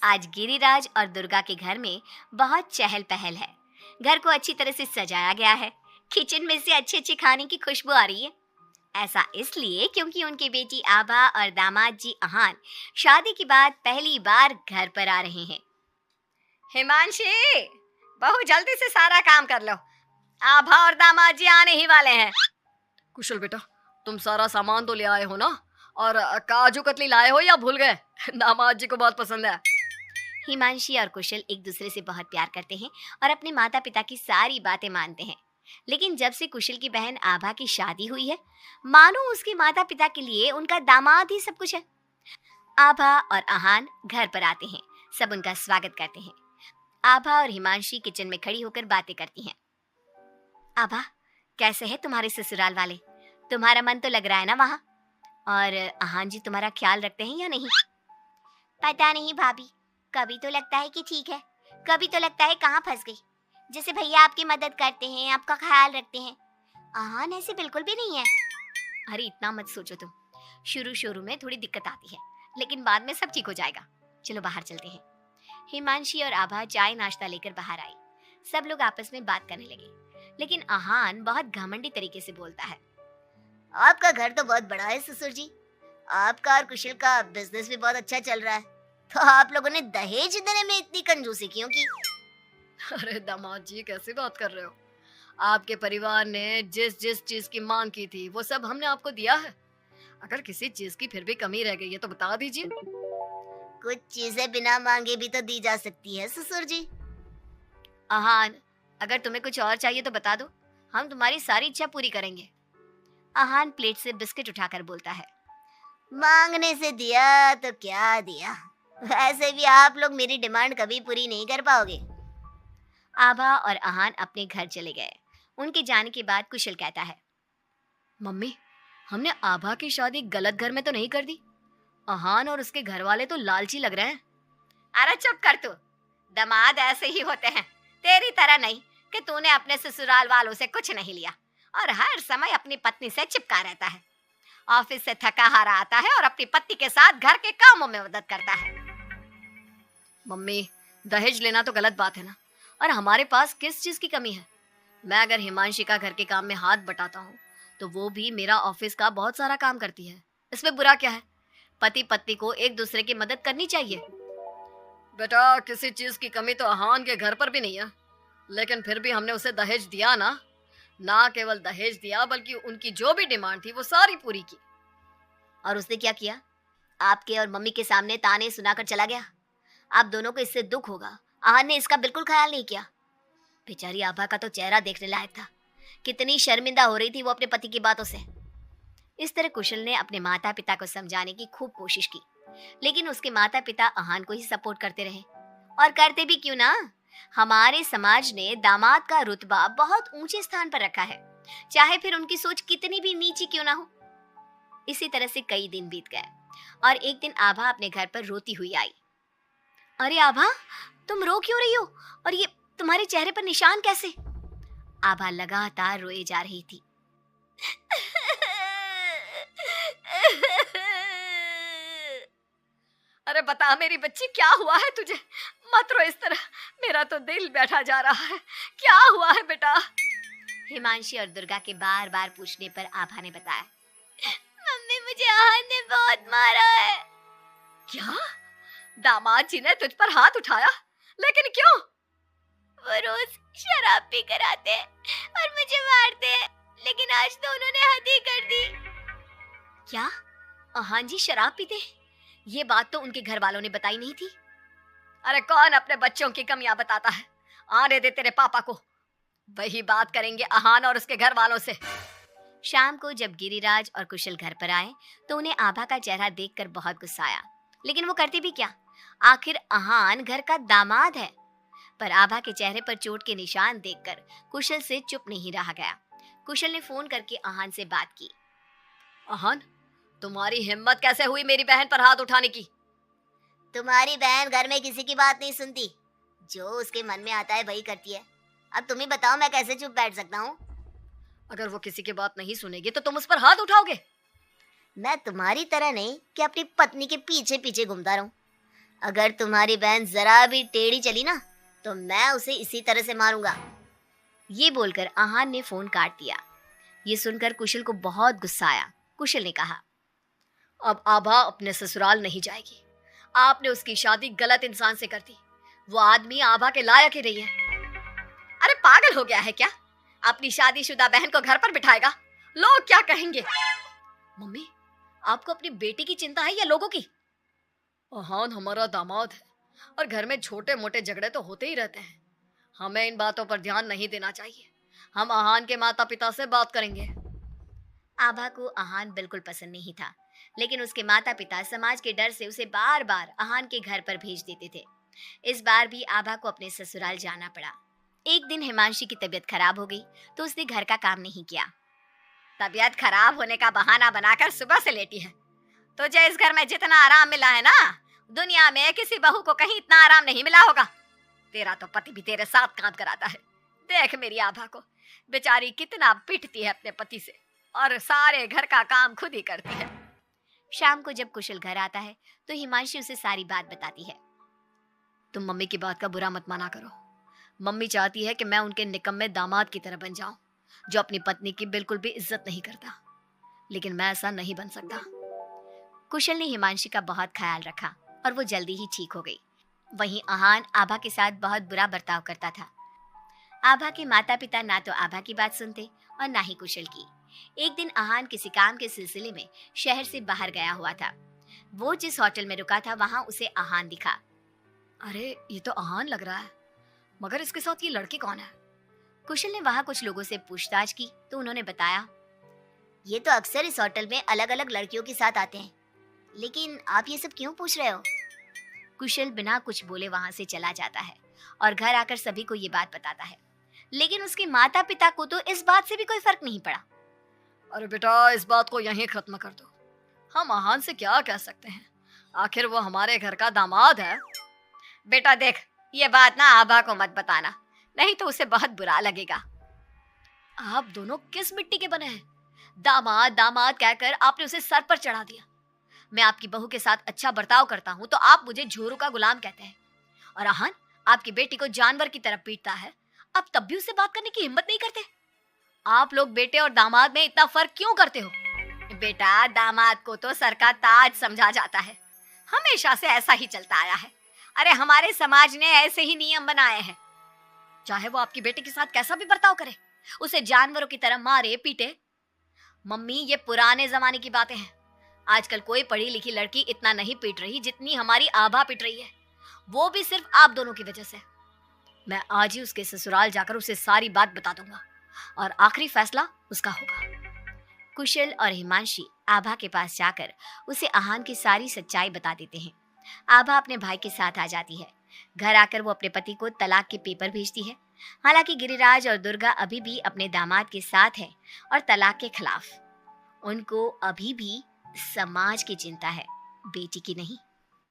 आज गिरिराज और दुर्गा के घर में बहुत चहल पहल है। घर को अच्छी तरह से सजाया गया है। किचन में से अच्छे अच्छे खाने की खुशबू आ रही है। ऐसा इसलिए क्योंकि उनकी बेटी आभा और दामाद जी अहान शादी के बाद पहली बार घर पर आ रहे हैं। हिमांशी, बहू जल्दी से सारा काम कर लो। आभा और दामाद जी आने ही वाले हैं। कुशल बेटा, तुम सारा सामान तो ले आए हो ना? और काजू कतली लाए हो या भूल गए? दामाद जी को बहुत पसंद है। हिमांशी और कुशल एक दूसरे से बहुत प्यार करते हैं और अपने माता पिता की सारी बातें मानते हैं। लेकिन जब से कुशल की बहन आभा की शादी हुई है, मानो उसके माता पिता के लिए उनका दामाद ही सब कुछ है। आभा और अहान घर पर आते हैं। सब उनका स्वागत करते हैं। आभा और हिमांशी किचन में खड़ी होकर बातें करती हैं। आभा, कैसे है तुम्हारे ससुराल वाले? तुम्हारा मन तो लग रहा है ना वहाँ? और अहान जी तुम्हारा ख्याल रखते हैं या नहीं? पता नहीं भाभी, कभी तो लगता है कि ठीक है, कभी तो लगता है कहाँ फंस गई। जैसे भैया आपकी मदद करते हैं, आपका ख्याल रखते हैं, अहान ऐसे बिल्कुल भी नहीं है। अरे इतना मत सोचो तुम। शुरू शुरू में थोड़ी दिक्कत आती है, लेकिन बाद में सब ठीक हो जाएगा। चलो बाहर चलते हैं। हिमांशी और आभा चाय नाश्ता लेकर बाहर आई। सब लोग आपस में बात करने लगे, लेकिन अहान बहुत घमंडी तरीके से बोलता है। आपका घर तो बहुत बड़ा है ससुर जी। आपका और कुशल का बिजनेस भी बहुत अच्छा चल रहा है, तो आप लोगों ने दहेज देने में इतनी कंजूसी क्यों की? अरे दामाद जी, कैसी बात कर रहे हो? आपके परिवार ने जिस जिस चीज की मांग की थी वो सब हमने आपको दिया है। अगर किसी चीज की फिर भी कमी रह गई है तो बता दीजिए। कुछ चीजें बिना मांगे भी तो दी जा सकती है ससुर जी। अहान, अगर तुम्हें कुछ और चाहिए तो बता दो, हम तुम्हारी सारी इच्छा पूरी करेंगे। अहान प्लेट से बिस्किट उठाकर बोलता है। मांगने से दिया तो क्या दिया, वैसे भी आप लोग मेरी डिमांड कभी पूरी नहीं कर पाओगे। आभा और अहान अपने घर चले गए। उनके जाने के बाद कुशल कहता है। मम्मी, हमने आभा की शादी गलत घर में तो नहीं कर दी? अहान और उसके घर वाले तो लालची लग रहे हैं। अरे चुप कर तू। दामाद ऐसे ही होते हैं, तेरी तरह नहीं कि तूने अपने ससुराल वालों से कुछ नहीं लिया और हर समय अपनी पत्नी से चिपका रहता है। ऑफिस से थका हारा आता है और अपनी पत्नी के साथ घर के कामों में मदद करता है। मम्मी, दहेज लेना तो गलत बात है ना? और हमारे पास किस चीज की कमी है? मैं अगर हिमांशी का घर के काम में हाथ बटाता हूँ तो वो भी मेरा ऑफिस का बहुत सारा काम करती है। इसमें बुरा क्या है? पति पत्नी को एक दूसरे की मदद करनी चाहिए। बेटा, किसी चीज की कमी तो अहान के घर पर भी नहीं है, लेकिन फिर भी हमने उसे दहेज दिया ना। ना केवल दहेज दिया बल्कि उनकी जो भी डिमांड थी वो सारी पूरी की। और उसने क्या किया? आपके और मम्मी के सामने ताने सुनाकर चला गया। आप दोनों को इससे दुख होगा। अहान ने इसका बिल्कुल ख्याल नहीं किया। बेचारी आभा का तो चेहरा देखने लायक था। कितनी शर्मिंदा हो रही थी वो अपने पति की बातों से। इस तरह कुशल ने अपने माता पिता को समझाने की खूब कोशिश की, लेकिन उसके माता पिता अहान को ही सपोर्ट करते रहे। और करते भी क्यों ना, हमारे समाज ने दामाद का रुतबा बहुत ऊंचे स्थान पर रखा है, चाहे फिर उनकी सोच कितनी भी नीची क्यों ना हो। इसी तरह से कई दिन बीत गए और एक दिन आभा अपने घर पर रोती हुई आई। अरे आभा, तुम रो क्यों रही हो? और ये तुम्हारे चेहरे पर निशान कैसे? आभा लगातार रोए जा रही थी। अरे बता मेरी बच्ची, क्या हुआ है तुझे? मत रो इस तरह, मेरा तो दिल बैठा जा रहा है। क्या हुआ है बेटा? हिमांशी और दुर्गा के बार बार पूछने पर आभा ने बताया। मम्मी, मुझे अहान ने बहुत मारा है। क्या? दामाद जी ने तुझ पर हाथ उठाया? लेकिन क्यों? वो रोज शराब पी कर आते हैं और मुझे मारते हैं, लेकिन आज तो उन्होंने हद ही कर दी। क्या? अहान जी शराब पीते हैं? ये बात तो उनके घर वालों ने बताई नहीं थी। अरे कौन अपने बच्चों की कमियां बताता है? आने दे तेरे पापा को, वही बात करेंगे अहान और उसके घर वालों से। शाम को जब गिरिराज और कुशल घर पर आए तो उन्हें आभा का चेहरा देखकर बहुत गुस्सा आया, लेकिन वो करते भी क्या? आखिर अहान घर का दामाद है। पर आभा के चेहरे पर चोट के निशान देखकर कुशल से चुप नहीं रहा गया। कुशल ने फोन करके अहान से बात की। अहान, तुम्हारी हिम्मत कैसे हुई मेरी बहन पर हाथ उठाने की? तुम्हारी बहन घर में किसी की बात नहीं सुनती, जो उसके मन में आता है वही करती है। अब तुम ही बताओ, मैं कैसे चुप बैठ सकता हूँ? अगर वो किसी की बात नहीं सुनेगी तो तुम उस पर हाथ उठाओगे? मैं तुम्हारी तरह नहीं कि अपनी पत्नी के पीछे पीछे घूमता रहूं। अगर तुम्हारी बहन जरा भी टेढ़ी चली ना तो मैं उसे इसी तरह से मारूंगा। ये बोलकर आहान ने फोन काट दिया। ये सुनकर कुशल को बहुत गुस्सा आया। कुशल ने कहा, अब आभा अपने ससुराल नहीं जाएगी। आपने उसकी शादी गलत इंसान से कर दी। वो आदमी आभा के लायक ही नहीं है। अरे पागल हो गया है क्या? अपनी शादीशुदा बहन को घर पर बिठाएगा? लोग क्या कहेंगे? मम्मी, आपको अपनी बेटी की चिंता है या लोगों की? आहान हमारा दामाद है और घर में छोटे मोटे झगड़े तो होते ही रहते हैं। हमें इन बातों पर ध्यान नहीं देना चाहिए। हम आहान के माता पिता से बात करेंगे। आभा को आहान बिल्कुल पसंद नहीं था, लेकिन उसके माता पिता समाज के डर से उसे बार बार आहान के घर पर भेज देते थे। इस बार भी आभा को अपने ससुराल जाना पड़ा। एक दिन हिमांशी की तबीयत खराब हो गई तो उसने घर का काम नहीं किया। तबीयत खराब होने का बहाना बनाकर सुबह से लेटी है। तुझे इस घर में जितना आराम मिला है ना, दुनिया में किसी बहू को कहीं इतना आराम नहीं मिला होगा। तेरा तो पति भी तेरे साथ काम कराता है। देख मेरी आभा को, बेचारी कितना पिटती है अपने पति से और सारे घर का काम खुद ही करती है। शाम को जब कुशल घर आता है तो हिमांशी उसे सारी बात बताती है। तुम मम्मी की बात का बुरा मत माना करो। मम्मी चाहती है कि मैं उनके निकम्मे दामाद की तरह बन जाऊं, जो अपनी पत्नी की बिल्कुल भी इज्जत नहीं करता। लेकिन मैं ऐसा नहीं बन सकता। कुशल ने हिमांशी का बहुत ख्याल रखा और वो जल्दी ही ठीक हो गई। वहीं आहान आभा के साथ बहुत बुरा बर्ताव करता था। आभा के माता पिता ना तो आभा की बात सुनते और ना ही कुशल की। एक दिन आहान किसी काम के सिलसिले में शहर से बाहर गया हुआ था। वो जिस होटल में रुका था वहां उसे आहान दिखा। अरे ये तो आहान लग रहा है, मगर इसके साथ ये लड़की कौन है? कुशल ने वहां कुछ लोगों से पूछताछ की तो उन्होंने बताया, ये तो अक्सर इस होटल में अलग अलग लड़कियों के साथ आते हैं। लेकिन आप ये सब क्यों पूछ रहे हो? कुशल बिना कुछ बोले वहां से चला जाता है और घर आकर सभी को ये बात बताता है। लेकिन उसके माता पिता को तो इस बात से भी कोई फर्क नहीं पड़ा। अरे बेटा, इस बात को यहीं खत्म कर दो। हम आहान से क्या कह सकते हैं? आखिर वो हमारे घर का दामाद है। बेटा देख, ये बात ना आभा को मत बताना, नहीं तो उसे बहुत बुरा लगेगा। आप दोनों किस मिट्टी के बने हैं? दामाद दामाद कहकर आपने उसे सर पर चढ़ा दिया। मैं आपकी बहू के साथ अच्छा बर्ताव करता हूँ तो आप मुझे झोरू का गुलाम कहते हैं। और आहान आपकी बेटी को जानवर की तरह पीटता है, अब तब भी उससे बात करने की हिम्मत नहीं करते। आप लोग बेटे और दामाद में इतना फर्क क्यों करते हो? बेटा, दामाद को तो सर का ताज समझा जाता है। हमेशा से ऐसा ही चलता आया है। अरे हमारे समाज ने ऐसे ही नियम बनाए हैं। चाहे वो आपकी बेटी के साथ कैसा भी बर्ताव करे, उसे जानवरों की तरह मारे पीटे। मम्मी, ये पुराने जमाने की बातें हैं। आजकल कोई पढ़ी लिखी लड़की इतना नहीं पीट रही जितनी हमारी आभा पीट रही है, वो भी सिर्फ आप दोनों की वजह से। मैं आज ही उसके ससुराल जाकर उसे सारी बात बता दूंगा और आखिरी फैसला उसका होगा। कुशल और हिमांशी आभा के पास जाकर उसे आहान की सारी सच्चाई बता देते हैं। आभा अपने भाई के साथ आ जाती है। घर आकर वो अपने पति को तलाक के पेपर भेजती है। हालांकि गिरिराज और दुर्गा अभी भी अपने दामाद के साथ है और तलाक के खिलाफ। उनको अभी भी समाज की चिंता है, बेटी की नहीं।